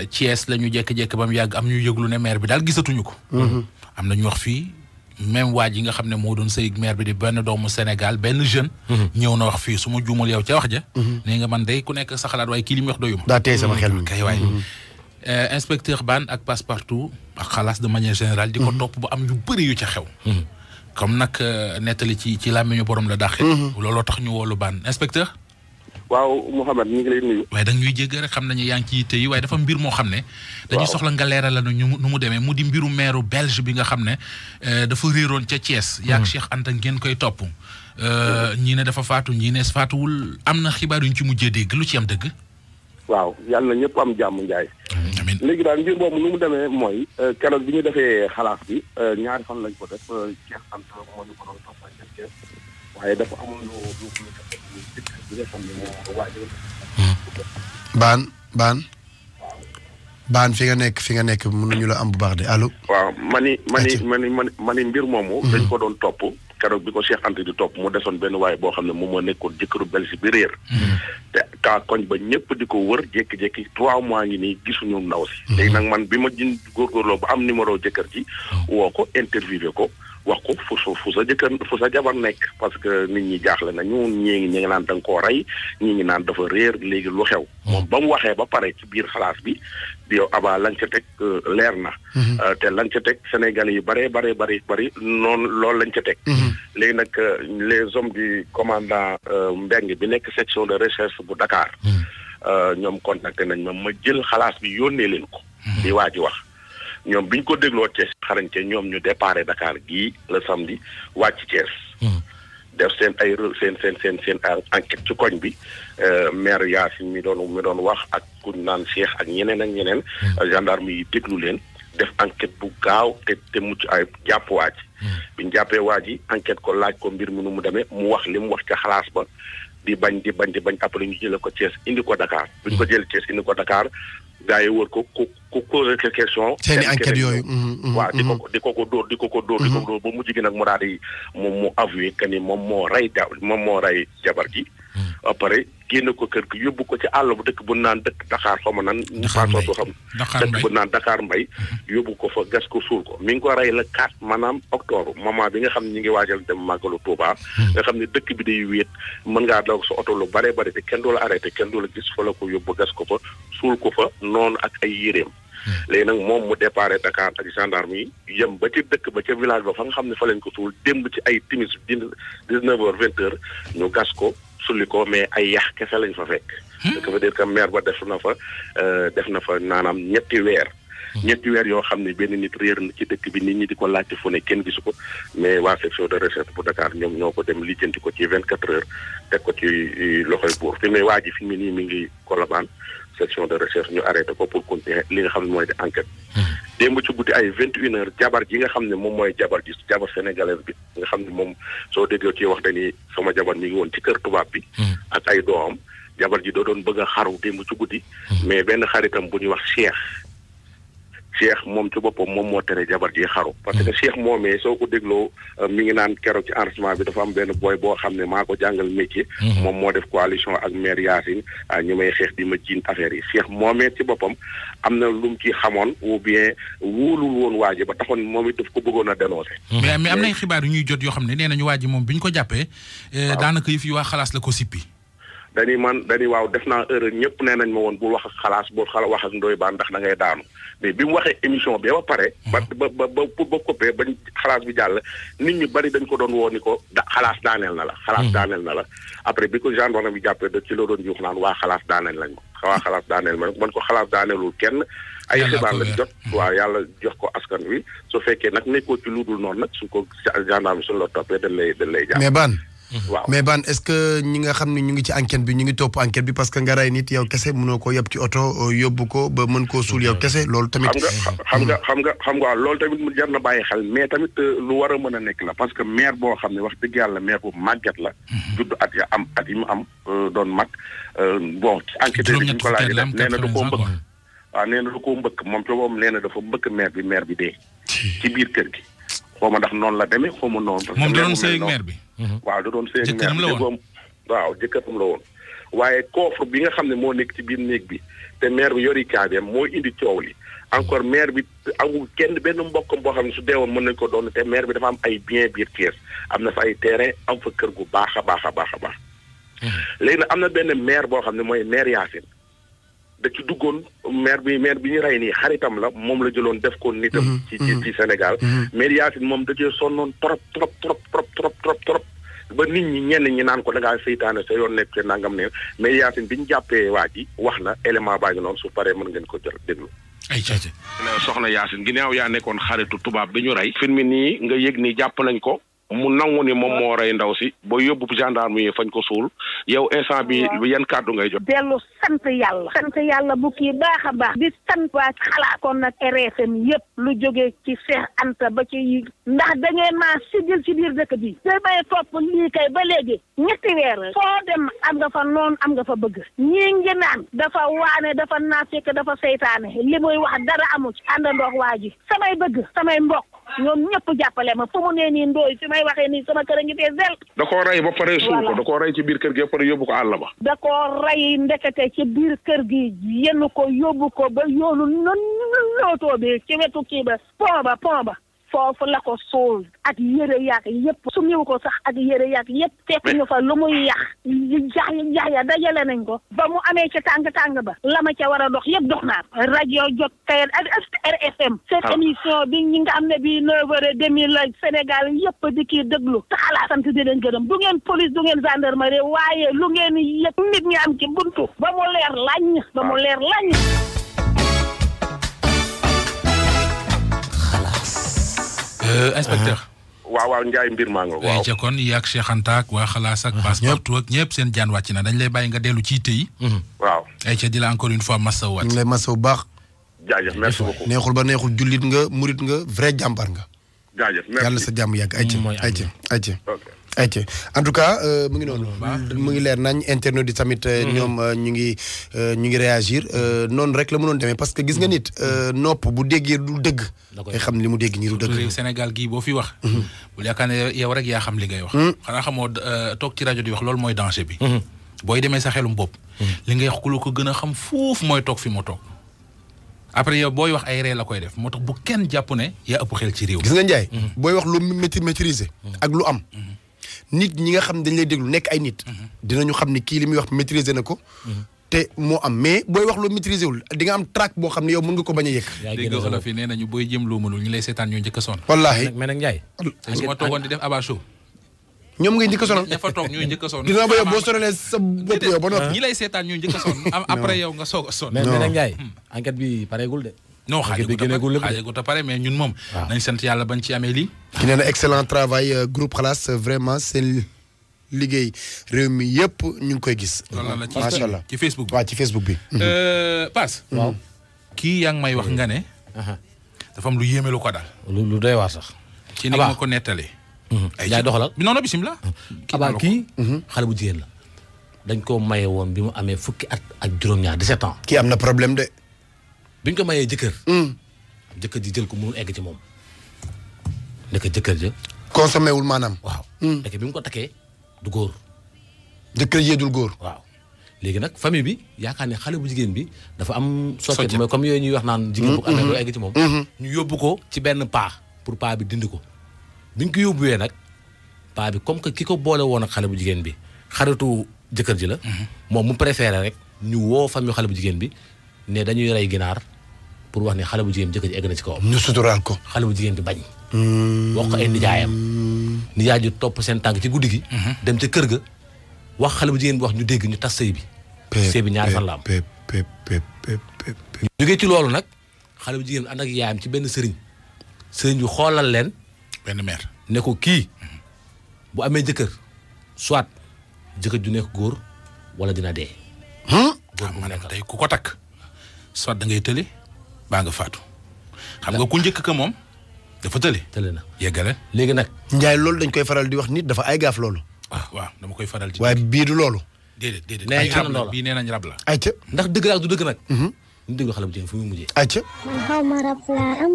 Thiès la ñu jékki-jékki ba mu yàgg am ñu yëglu ne maire bi daal gisatuñu ko. am na ñu wax fii même waa ji nga xam ne moo doon sëy maire bi di benn doomu Sénégal benn jeune. ñëw na wax fii su ma juumul yow ca wax ja. nee nga man day ku nekk sa xalaat waaye kii li mu wax doyuma. daa tey sama xel mi kay waay. inspecteur Bane ak Passepartout ak Xalass de manière générale. di ko topp ba am yu bëri yu ca xew. comme nag nettali ci làmmiñu borom la dàqe. looloo tax ñu woolu Bane inspecteur. waaw Mouhamed ñu ngi lay nuyu. waaye da ñuy jégg rek xam nañu yaa ngi ci yitte yi waaye dafa mbir moo xam ne. dañuy soxla nga leeral la nu mu demee mu di mbiru maire belge bi nga xam ne dafa réeroon ca Thiès. yaa Cheikh Anta ngeen koy topp. ñii ne dafa faatu ñii ne faatuwul am na xibaar yu ñu ci mujjee dégg lu ci am dëgg. waaw yàlla na ñëpp am jàmm Ndiaye. amiin léegi daal mbir boobu nu mu demee mooy keroog bi ñu defee Xalass bi ñaari fan lañ ko def Cheikh Anta moo ñu ko doon toppal ca Thiès waaye dafa amoon lu bi nga xam ne moo waajal. Baan fi nga nekk mënuñu la am bu baax de allo. waaw mani mbir moomu. dañ ko doon topp keroog bi ko Cheikh Anta di topp mu desoon benn waaye boo xam ne moom moo nekkoon jëkkëru belsi bi réer. te kaa koñ ba ñëpp di ko wër jékki-jékki 3 mois ngi nii gisuñu ndaw si. léegi nag man bi ma jën góorgóorloo ba am numéro jëkkër ji. woo ko interviewé ko. wax ko fu sa jabar nekk parce que nit ñi jaaxle nañu ñii ngi naan da nga koo rey ñii ngi naan dafa réer léegi lu xew. moom ba mu waxee ba pare ci biir Xalass bi yow Aba lañ ca teg leer na. te lañ ca teg Sénégalais yi bari noonu loolu lañ ca teg. léegi nag les hommes du commandant Mbeng bi nekk section de recherche bu Dakar. ñoom contacté nañ ma jël Xalass bi yónnee leen ko. di waa ji wax. ñoom biñ ko dégloo Thiès xarañte ñoom ñu déparé Dakar gii le samedi wàcc Thiès. def seen enquête ci koñ bi maire Yacine mi doon wax ak ku naan Cheikh ak ñeneen. gendarme yi déglu leen def enquête bu gaaw te mucc ay jàpp waa ji. biñ jàppee waa ji enquête ko laaj ko mbir mi nu mu demee mu wax li mu wax ca Xalass ba di bañ après ñu jëlee ko Thiès indi ko Dakar. buñ ko jëlee Thiès indi ko Dakar. gaa yi wër ko ku posé ces questions. seen i enquêtes yooyu. waaw di ko dóor ba mujj gi nag mu daal di mu avoué que ni moom moo rey jabar ji. après génn ko kër gi yóbbu ko ci àll bu dëkk bu naan dëkk Dakar xaw ma nan. dëkk bu naan Dakar Mbay yóbbu ko fa gas ko suul ko mi ngi ko rey le 4 maanaam octobre moment bi nga xam ne ñu ngi waajal dem màggalu Touba. nga xam ne dëkk bi day wéet mën ngaa daw sa oto lu bare te kenn du la arrêté kenn du la gis fa la ko yóbbu gas ko fa suul ko fa noonu ak ay yéreem. léegi nag moom mu déparé Dakar ak gendarme yi yem ba ci dëkk ba ca village ba fa nga xam ne fa leen ko suul démb ci ay timis 19h 20h ñu gas ko sulli ko mais ay yax kese lañ fa fekk. ça veut dire que maire ba def na fa naanaam ñetti weer yoo xam ne benn nit réer na ci dëkk bi nit ñi di ko laajte fu ne kenn gisu ko mais waa section de recherche bu Dakar ñoom ñoo ko dem lijjanti ko ci 24 heures teg ko ci loxoy buur fi mu waa ji fi mu nii mi ngi Colobane section de recherche ñu arrêté ko pour continuer li nga xam ne mooy di enquête. démb ci guddi ay 21h jabar ji nga xam ne moom mooy jabar sénégalaise bi nga xam ne moom soo déggee ci wax dañuy sama jabar mi ngi woon ci kër tubaab bi. ak ay doomam jabar ji doo doon bëgg a xaru démb ci guddi. mais benn xaritam bu ñuy wax Cheikh moom ci boppam moom moo tere jabar ji xaru. parce que Cheikh moomee soo ko dégloo mi ngi naan keroog ci enregistrement bi dafa am benn boy boo xam ne maa ko jàngal métier. moom moo def coalition ak maire Yacine ñu may xeex di ma jiin affaire yi Cheikh moomee ci boppam am na lu mu ci xamoon ou bien wóolul woon waa ji ba taxoon moom it daf ko bëggoon a dénoncé. mais am nay xibaar yu ñuy jot yoo xam ne nee nañu waa ji moom bi ñu ko jàppee. daanaka yëf yi waa Xalass la ko sippi. dañuy waaw def naa erreur ñëpp nee nañ ma woon bul wax ak Xalass bul wax ak Ndoye Bane ndax da ngay daanu mais bi mu waxee émission bi ba pare. ba coupé bañ Xalass bi jàll nit ñi bari dañ ko doon woo ni ko Xalass daaneel na la. Xalass daaneel na la après bi ko gendarme bi jàppee ci la doon juux naan waa Xalass daaneel lañ ma waa Xalass daaneel ma man ko Xalass daaneelul kenn. ay xibaar lañ jot waaw yàlla jox ko askan wi su fekkee nag nekkoo ci lu dul noonu nag su ko gendarme suñu la toppee dañ lay jàpp. mais Bane. waaw mais Bane est-ce que ñi nga xam ne ñu ngi ci enquête bi ñu ngi topp enquête bi parce que nga rey nit yow kese mënoo ko yóbbu ci oto yóbbu ko ba mën koo suul yow kese loolu tamit. xam nga loolu tamit mu jar na bàyyi xel mais tamit lu war a mën a nekk la parce que maire boo xam ne wax dëgg yàlla maire bu màgget la. judd at yi mu am doon mag bon ci enquête yi ñu ko laajee nee na du koo mbëkk. waaw nee na du koo mbëkk moom ci moom nee na dafa mbëkk maire bi dee. ci biir kër gi. xaw ma ndax noonu la demee xaw ma noonu. moom da doon sëy ak maire bi. waaw da doon sëy ak maire bi waaw jëkkëram la woon. waaye coffre bi nga xam ne moo nekk ci biir néeg bi te maire bi yori caabeem moo indi coow li encore maire bi amul kenn benn mbokkam boo xam ne su deewoon mën nañ ko doon te maire bi dafa am ay bien biir Thiès am na fa ay terrain am fa kër gu baax a baax a baax a baax léegi nag am na benn maire boo xam ne mooy maire Yacine da ci duggoon maire bi ñu rey nii xaritam la moom la jëloon def ko nitam ci Sénégal maire Yacine moom da cee sonnoon trop ba nit ñi ñenn ñi naan ko da ngaa seytaane sa yoon nekk nangam ne mais Yacine bi ñu jàppee waa ji wax na élément baa ngi noonu su paree mën ngeen ko jël déglu. ay caca. soxna Yacine ginnaaw yaa nekkoon xaritu tubaab bi ñu rey. fi mu nii nga yëg ni jàpp nañ ko mu nangu ni moom moo rey ndaw si ba yóbbu gendarme yi fañ ko suul yow instant bi yan kàddu ngay jot. dellu sant yàlla bu kii baax a baax. di sant waa xalaatoon nag RFM yëpp lu jógee ci Cheikh Anta ba ci ndax da ngeen maa sigil ci biir dëkk bi. te may topp lii kay ba léegi ñetti weer foo dem am nga fa noon am nga fa bëgg ñii ngi naan dafa waane dafa naafeq dafa seytaane li muy wax dara amu ci àndandox waa ji samay bëgg samay mbokk ñoom ñëpp jàppale ma fu mu nee nii Ndoye fi may waxee nii sama kër a ngi fee zel. da koo rey ba pare suul ko da koo rey ci biir kër gi ba pare yóbbu ko àll ba. da koo rey ndekete ci biir kër gi yenn ko yóbbu ko ba yoonu lootoo bi ci wetu kii ba pont ba foofu la ko suul ak yére yàq yëpp su ñëw ko sax ak yére yàq yëpp fekk ñu fa lu muy yàq ya dajale nañ ko ba mu amee ca tàng ba la ma ca war a dox yëpp dox naa rajo jot tey ak RFM seen émission bi ñi nga xam ne bii 9h30 la Sénégal yëpp di kii déglu taxalaa sant di leen gërëm du ngeen police du ngeen gendarmerie waaye lu ngeen yëpp nit ñi am ci buntu ba mu leer lañ inspecteur. waaw Ndiaye mbir maa nga waaw. ca kon yi ak Cheikh Anta ak waa Xalass ak Passepartout ak ñëpp seen jaan wàcc na dañ lay bàyyi nga dellu ci tey. waaw. ay ca di la encore une fois masawu waat. ñu ngi lay masawu baax. jaajëf merci beaucoup. neexul ba neexul jullit nga murit nga vrai jàmbar nga. jaajëf merci yàlla sa jàmm yàgg ayca en tout cas mu ngi noonu mu ngi leer nañ internet di tamit ñoom ñu ngi réagir noonu rek la mënoon demee parce que gis nga nit nopp bu déggee du dëgg ngay xam ne li mu dégg nii du dëgg réew Sénégal gii boo fi wax bul yaakaar ne yow rek yaa xam li ngay wax xanaa xamoo toog ci rajo di wax loolu mooy danger bi booy demee sa xelum bopp li ngay wax ku la ko gën a xam fuuf mooy toog fi mu toog après yow booy wax ay ree la koy def moo tax bu kenn jàpp ne yaa ëpp xel ci réew gis nga Ndiaye booy wax lu maîtriser ak lu am nit ñi nga xam ne dañ lay déglu nekk ay nit dinañu xam ne kii li muy wax maîtriser na ko te moo am mais booy wax loo maîtriser wul di nga am trac boo xam ne yow mën nga ko bañ a yëg dégg nga fi nee nañu booy jëm loo mënul ñu lay seetaan ñoo njëkk a sonn wallaahi mais nag Ndiaye su ma toogoon di def Aba Show ñoom ngay njëkk a sonal ña fa toog ñooy njëkk a sonn dina ba yow boo sonalee sa bopp yow ba noppi ñi lay seetaan ñooy njëkk a sonn après yow nga soog a sonn mais nag Ndiaye enquête bi pareegul de non xaajagu ta pare mais ñun moom nañ sant yàlla bañ ci amee lii ki nee na excellent travail groupe Xalass vraiment seen liggéey réew mi yëpp ñu ngi koy gis macha allah ci Facebook bi waaw ci Facebook bi Pass waaw kii yaa ngi may wax nga ne dafa am lu yéeme lu ko daal lu doy waar sax ci ni nga ko nettalee ay jaay doxalal non non bisimilah abaa kii xale bu jigéen la dañ ko maye woon bi mu amee fukki at ak juróom-ñaar 17 ans kii am na problème de biñ ko mayee jëkkër ji jël ko mënul egg ci moom ndeke jëkkër ja consommé wul maanaam waaw ndeke bi mu ko takkee du góor jëkkër jee dul góor waaw léegi nag famille bi yaakaar ne xale bu jigéen bi dafa am socce mooy comme yooyu ñuy wax naan jigéen bu ko amee doo egg ci moom ñu yóbbu ko ci benn paa pour paa bi dindi ko biñ ko yóbbuwee nag paa bi comme que ki ko boole woon ak xale bu jigéen bi xaritu jëkkër ji la moom mu préféré rek ñu woo famille xale bu jigéen bi ne dañuy rey ginaar pour wax ne xale bu jigéen bi jëkkër ji egg na ci kawam ñu suturaal ko xale bu jigéen bi bañ wax ko ay nijaayam nijaay ji topp seen tànk ci guddi gi dem ca kër ga wax xale bu jigéen bi wax ñu dégg ñu tas sëy bi sëy bi ñaari fan la am ñu jógee ci loolu nag xale bu jigéen bi ànd ak yaayam ci benn sëriñ bi xoolal leen benn mère ne ko kii bu amee jëkkër soit jëkkër ju nekk góor wala dina dee góor bu nekk tey ku ko takk soit da ngay tële baa nga faatu xam nga ku njëkk ka moom dafa tële na yeggale léegi nag Njaay loolu dañ koy faral di wax nit dafa ay gaaf loolu waaw dama koy faral di waaye bii du loolu déedéet nee rab la bii nee nañ rab la ayca ndax dëgg la ak du dëgg nag ñu déglu xale bu jigéen fu muy mujjee ayca man xaw ma rab laa am